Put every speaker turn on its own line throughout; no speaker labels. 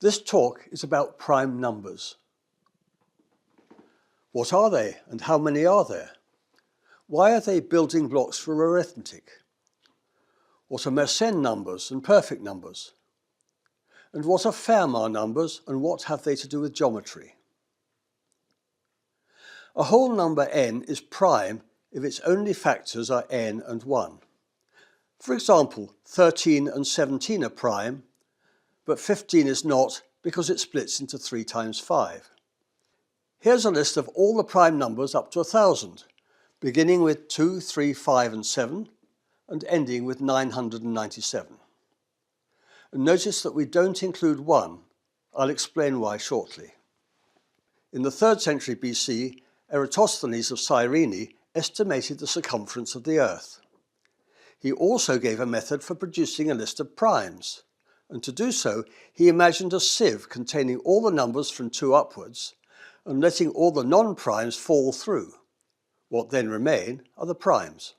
This talk is about prime numbers. What are they and how many are there? Why are they building blocks for arithmetic? What are Mersenne numbers and perfect numbers? And what are Fermat numbers and what have they to do with geometry? A whole number n is prime if its only factors are n and 1. For example, 13 and 17 are prime, but 15 is not because it splits into 3 times 5. Here's a list of all the prime numbers up to 1,000, beginning with 2, 3, 5 and 7, and ending with 997. And notice that we don't include 1. I'll explain why shortly. In the 3rd century BC, Eratosthenes of Cyrene estimated the circumference of the Earth. He also gave a method for producing a list of primes, and to do so, he imagined a sieve containing all the numbers from 2 upwards and letting all the non-primes fall through. What then remain are the primes.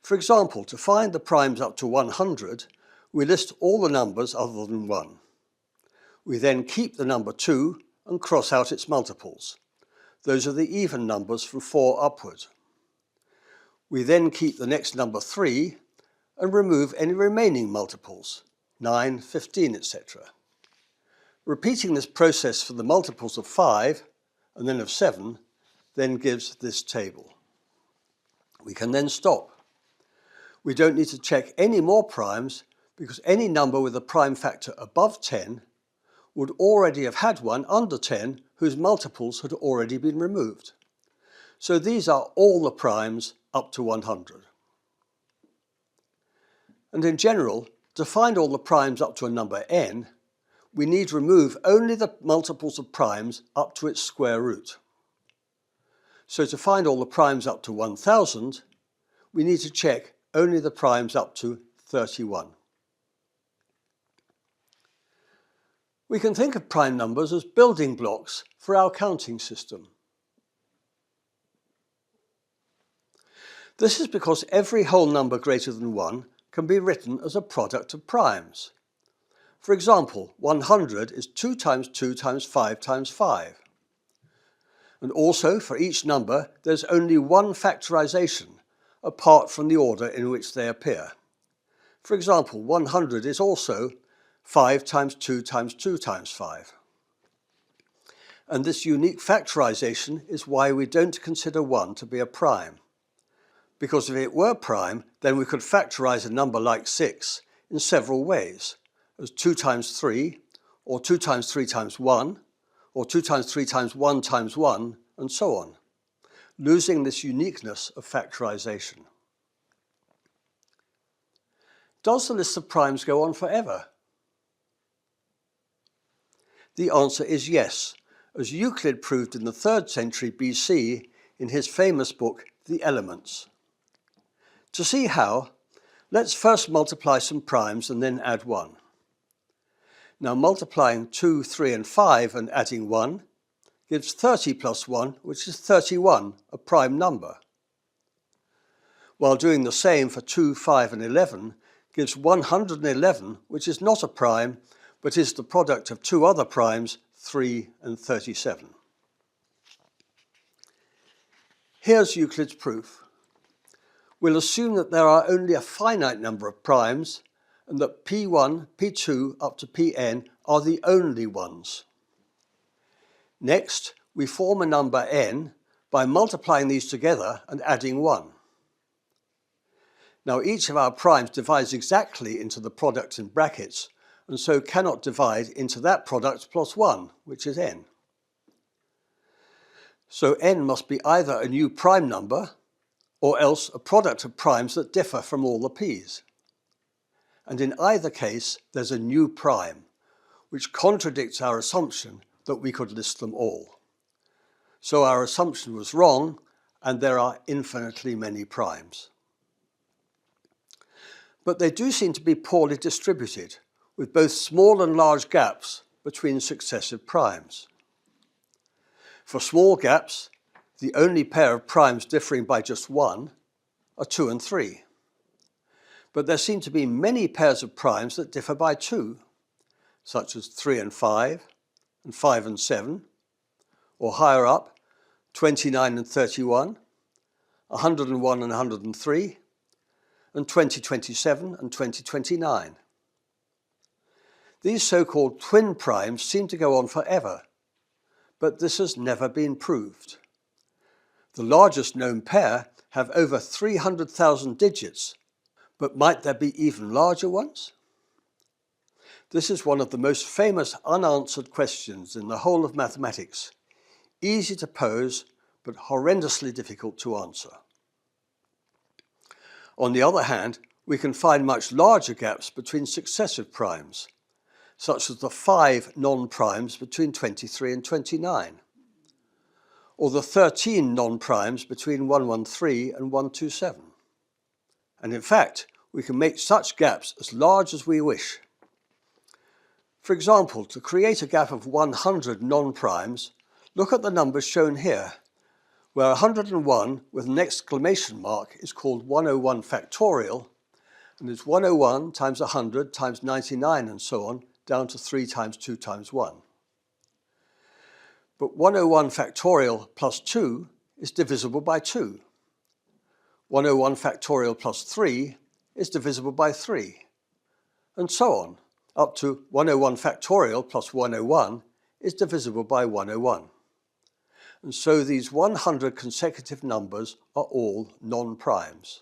For example, to find the primes up to 100, we list all the numbers other than 1. We then keep the number 2 and cross out its multiples. Those are the even numbers from 4 upward. We then keep the next number 3 and remove any remaining multiples, 9, 15, etc. Repeating this process for the multiples of 5 and then of 7 then gives this table. We can then stop. We don't need to check any more primes because any number with a prime factor above 10 would already have had one under 10 whose multiples had already been removed. So these are all the primes up to 100. And in general, to find all the primes up to a number n, we need remove only the multiples of primes up to its square root. So to find all the primes up to 1000, we need to check only the primes up to 31. We can think of prime numbers as building blocks for our counting system. This is because every whole number greater than 1 can be written as a product of primes. For example, 100 is 2 times 2 times 5 times 5. And also, for each number, there's only one factorization, apart from the order in which they appear. For example, 100 is also 5 times 2 times 2 times 5. And this unique factorization is why we don't consider 1 to be a prime. Because if it were prime, then we could factorize a number like 6 in several ways, as 2 times 3, or 2 times 3 times 1, or 2 times 3 times 1 times 1, and so on, losing this uniqueness of factorization. Does the list of primes go on forever? The answer is yes, as Euclid proved in the 3rd century BC in his famous book, The Elements. To see how, let's first multiply some primes and then add 1. Now multiplying 2, 3 and 5 and adding 1 gives 30 plus 1, which is 31, a prime number. While doing the same for 2, 5 and 11 gives 111, which is not a prime, but is the product of 2 other primes, 3 and 37. Here's Euclid's proof. We'll assume that there are only a finite number of primes and that P1, P2 up to Pn are the only ones. Next, we form a number n by multiplying these together and adding 1. Now each of our primes divides exactly into the product in brackets and so cannot divide into that product plus 1, which is n. So n must be either a new prime number or else a product of primes that differ from all the p's. And in either case, there's a new prime, which contradicts our assumption that we could list them all. So our assumption was wrong, and there are infinitely many primes. But they do seem to be poorly distributed, with both small and large gaps between successive primes. For small gaps, the only pair of primes differing by just 1 are 2 and 3. But there seem to be many pairs of primes that differ by 2, such as 3 and 5, and 5 and 7, or higher up, 29 and 31, 101 and 103, and 2027 and 2029. These so-called twin primes seem to go on forever, but this has never been proved. The largest known pair have over 300,000 digits, but might there be even larger ones? This is one of the most famous unanswered questions in the whole of mathematics, easy to pose but horrendously difficult to answer. On the other hand, we can find much larger gaps between successive primes, such as the 5 non-primes between 23 and 29, or the 13 non-primes between 113 and 127. And in fact, we can make such gaps as large as we wish. For example, to create a gap of 100 non-primes, look at the numbers shown here, where 101 with an exclamation mark is called 101 factorial, and is 101 times 100 times 99 and so on, down to 3 times 2 times 1. But 101 factorial plus 2 is divisible by 2. 101 factorial plus 3 is divisible by 3, and so on, up to 101 factorial plus 101 is divisible by 101. And so these 100 consecutive numbers are all non-primes.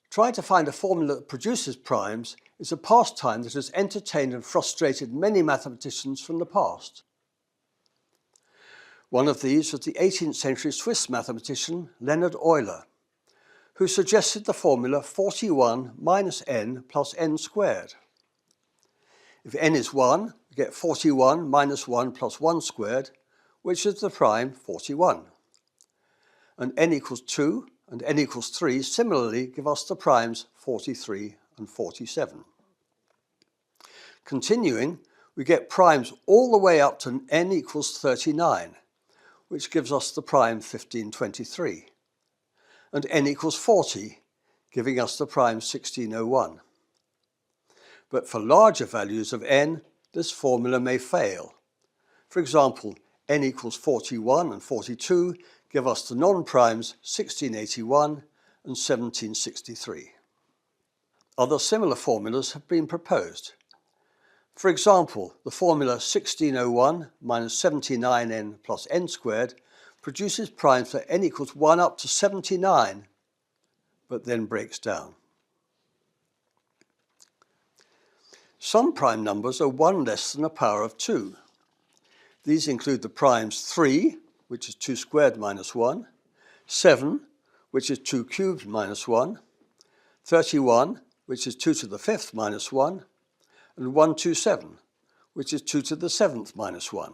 Trying to find a formula that produces primes is a pastime that has entertained and frustrated many mathematicians from the past. One of these was the 18th century Swiss mathematician Leonhard Euler, who suggested the formula 41 minus n plus n squared. If n is 1, we get 41 minus 1 plus 1 squared, which is the prime 41. And n equals 2 and n equals 3 similarly give us the primes 43 and 47. Continuing, we get primes all the way up to n equals 39, which gives us the prime 1523, and n equals 40, giving us the prime 1601. But for larger values of n, this formula may fail. For example, n equals 41 and 42 give us the non-primes 1681 and 1763. Other similar formulas have been proposed. For example, the formula 1601 minus 79n plus n squared produces primes for n equals 1 up to 79, but then breaks down. Some prime numbers are 1 less than a power of 2. These include the primes 3, which is 2 squared minus 1, 7, which is 2 cubed minus 1, 31, which is 2 to the 5th minus 1, and 127, which is 2 to the 7th minus 1.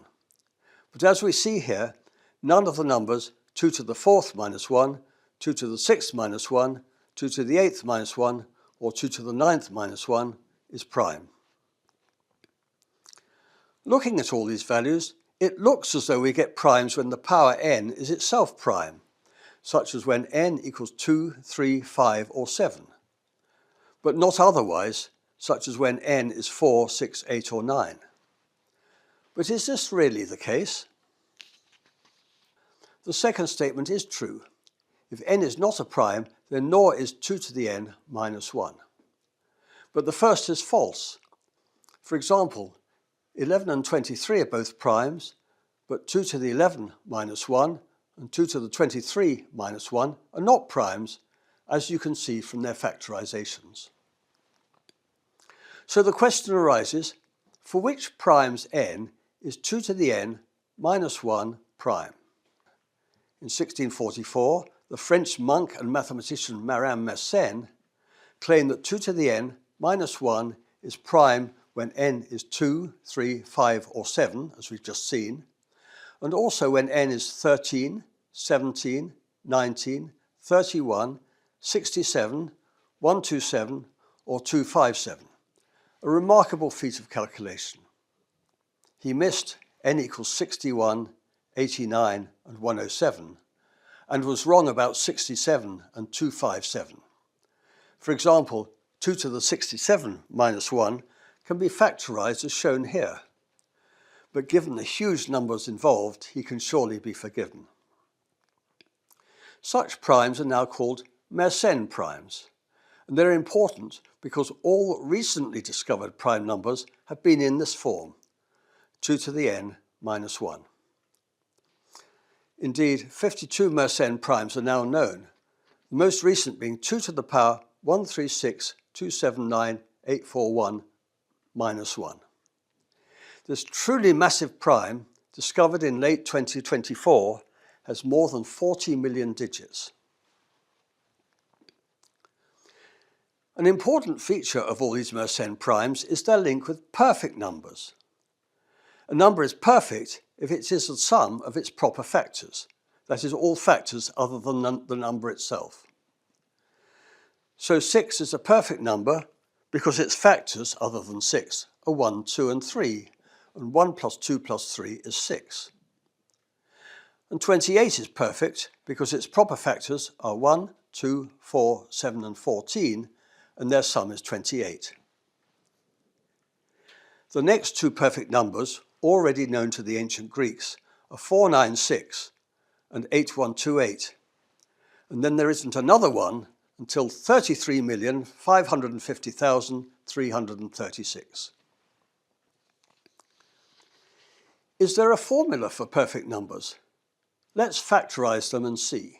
But as we see here, none of the numbers 2 to the 4th minus 1, 2 to the 6th minus 1, 2 to the 8th minus 1, or 2 to the 9th minus 1 is prime. Looking at all these values, it looks as though we get primes when the power n is itself prime, such as when n equals 2, 3, 5, or 7, but not otherwise, such as when n is 4, 6, 8, or 9. But is this really the case? The second statement is true. If n is not a prime, then nor is 2 to the n minus 1. But the first is false. For example, 11 and 23 are both primes, but 2 to the 11 minus 1 and 2 to the 23 minus 1 are not primes, as you can see from their factorizations. So the question arises, for which primes n is 2 to the n minus 1 prime? In 1644, the French monk and mathematician Marin Mersenne claimed that 2 to the n minus 1 is prime when n is 2, 3, 5, or 7, as we've just seen, and also when n is 13, 17, 19, 31, 67, 127, or 257. A remarkable feat of calculation. He missed n equals 61, 89, and 107, and was wrong about 67 and 257. For example, 2 to the 67 minus 1 can be factorised as shown here, but given the huge numbers involved, he can surely be forgiven. Such primes are now called Mersenne primes, and they're important because all recently discovered prime numbers have been in this form, 2 to the n minus 1. Indeed, 52 Mersenne primes are now known, the most recent being 2 to the power 136,279,841 minus 1. This truly massive prime, discovered in late 2024, has more than 40 million digits. An important feature of all these Mersenne primes is their link with perfect numbers. A number is perfect if it is the sum of its proper factors, that is, all factors other than the number itself. So 6 is a perfect number because its factors other than 6 are 1, 2 and 3, and 1 plus 2 plus 3 is 6. And 28 is perfect because its proper factors are 1, 2, 4, 7 and 14, and their sum is 28. The next two perfect numbers, already known to the ancient Greeks, are 496 and 8128, and then there isn't another one until 33,550,336. Is there a formula for perfect numbers? Let's factorise them and see.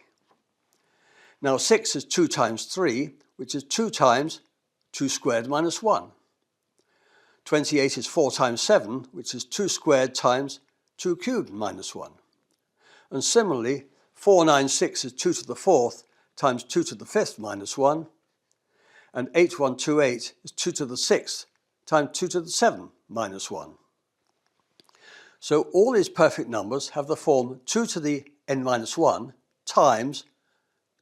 Now 6 is 2 times 3, which is 2 times 2 squared minus 1. 28 is 4 times 7, which is 2 squared times 2 cubed minus 1. And similarly, 496 is 2 to the 4th times 2 to the 5th minus 1. And 8128 is 2 to the 6th times 2 to the 7th minus 1. So all these perfect numbers have the form 2 to the n minus 1 times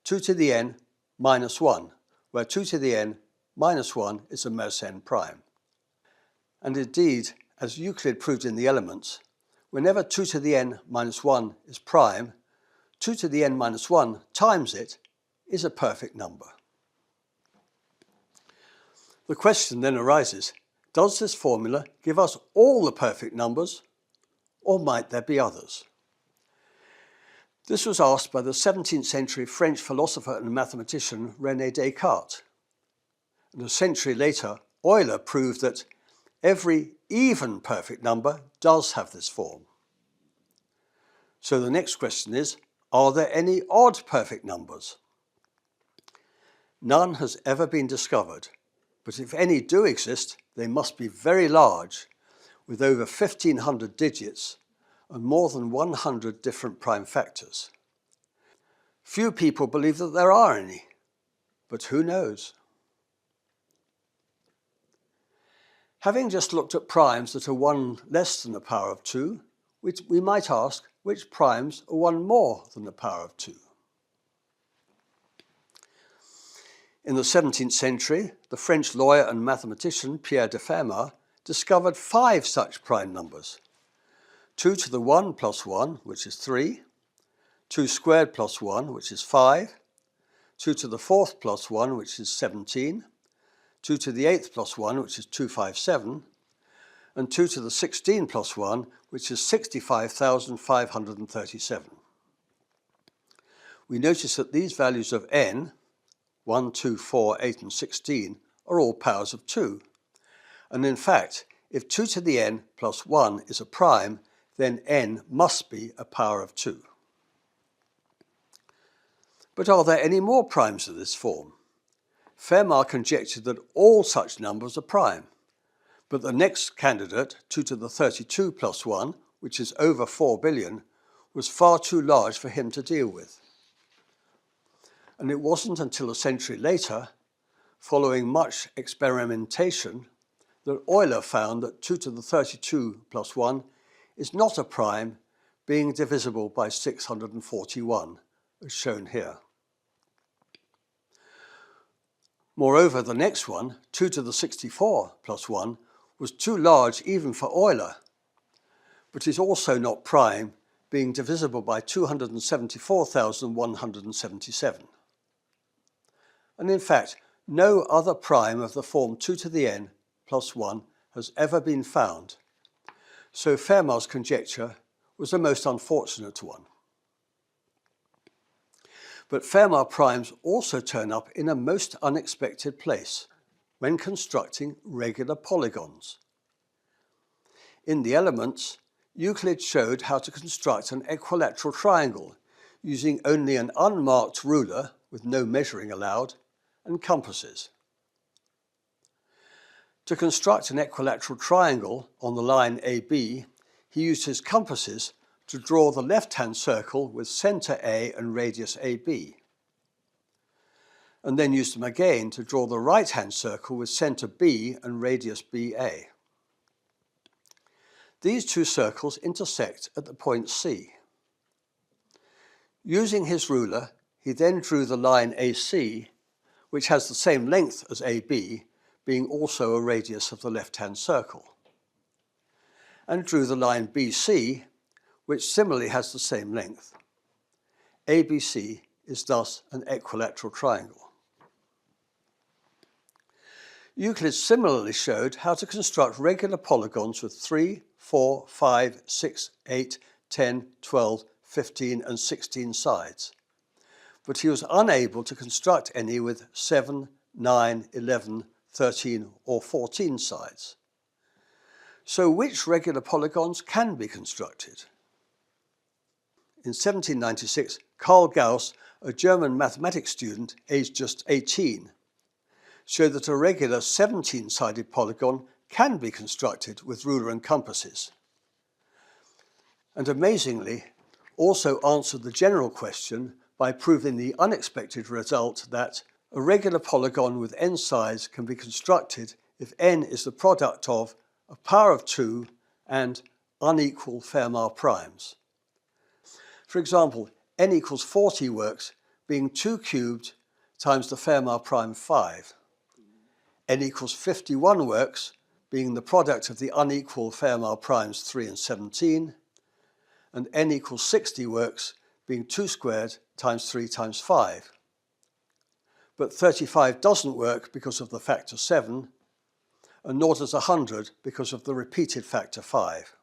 2 to the n minus 1, where 2 to the n minus 1 is a Mersenne prime. And indeed, as Euclid proved in the Elements, whenever 2 to the n minus 1 is prime, 2 to the n minus 1 times it is a perfect number. The question then arises, does this formula give us all the perfect numbers, or might there be others? This was asked by the 17th century French philosopher and mathematician René Descartes. And a century later, Euler proved that every even perfect number does have this form. So the next question is, are there any odd perfect numbers? None has ever been discovered, but if any do exist, they must be very large, with over 1,500 digits and more than 100 different prime factors. Few people believe that there are any, but who knows? Having just looked at primes that are 1 less than the power of 2, we might ask which primes are 1 more than the power of 2. In the 17th century, the French lawyer and mathematician Pierre de Fermat discovered 5 such prime numbers. 2 to the 1 plus 1, which is 3, 2 squared plus 1, which is 5, 2 to the 4th plus 1, which is 17, 2 to the 8th plus 1, which is 257, and 2 to the 16 plus 1, which is 65,537. We notice that these values of n, 1, 2, 4, 8 and 16, are all powers of 2. And in fact, if 2 to the n plus 1 is a prime, then n must be a power of 2. But are there any more primes of this form? Fermat conjectured that all such numbers are prime, but the next candidate, 2 to the 32 plus 1, which is over 4 billion, was far too large for him to deal with. And it wasn't until a century later, following much experimentation, that Euler found that 2 to the 32 plus 1 is not a prime, being divisible by 641, as shown here. Moreover, the next one, 2 to the 64 plus 1, was too large even for Euler, but is also not prime, being divisible by 274,177. And in fact, no other prime of the form 2 to the n plus 1 has ever been found, so Fermat's conjecture was a most unfortunate one. But Fermat primes also turn up in a most unexpected place when constructing regular polygons. In the Elements, Euclid showed how to construct an equilateral triangle using only an unmarked ruler with no measuring allowed and compasses. To construct an equilateral triangle on the line AB, he used his compasses to draw the left-hand circle with centre A and radius AB, and then used them again to draw the right-hand circle with centre B and radius BA. These two circles intersect at the point C. Using his ruler, he then drew the line AC, which has the same length as AB, being also a radius of the left-hand circle, and drew the line BC, which similarly has the same length. ABC is thus an equilateral triangle. Euclid similarly showed how to construct regular polygons with 3, 4, 5, 6, 8, 10, 12, 15 and 16 sides, but he was unable to construct any with 7, 9, 11, 13 or 14 sides. So which regular polygons can be constructed? In 1796, Karl Gauss, a German mathematics student aged just 18, showed that a regular 17-sided polygon can be constructed with ruler and compasses, and amazingly also answered the general question by proving the unexpected result that a regular polygon with n sides can be constructed if n is the product of a power of 2 and unequal Fermat primes. For example, n equals 40 works being 2 cubed times the Fermat prime 5. N equals 51 works being the product of the unequal Fermat primes 3 and 17, and n equals 60 works being 2 squared times 3 times 5. But 35 doesn't work because of the factor 7, and nor does 100 because of the repeated factor 5.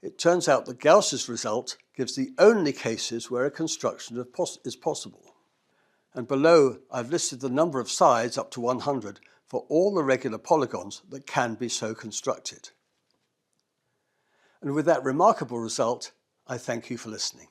It turns out that Gauss's result gives the only cases where a construction is possible. And below I've listed the number of sides up to 100 for all the regular polygons that can be so constructed. And with that remarkable result, I thank you for listening.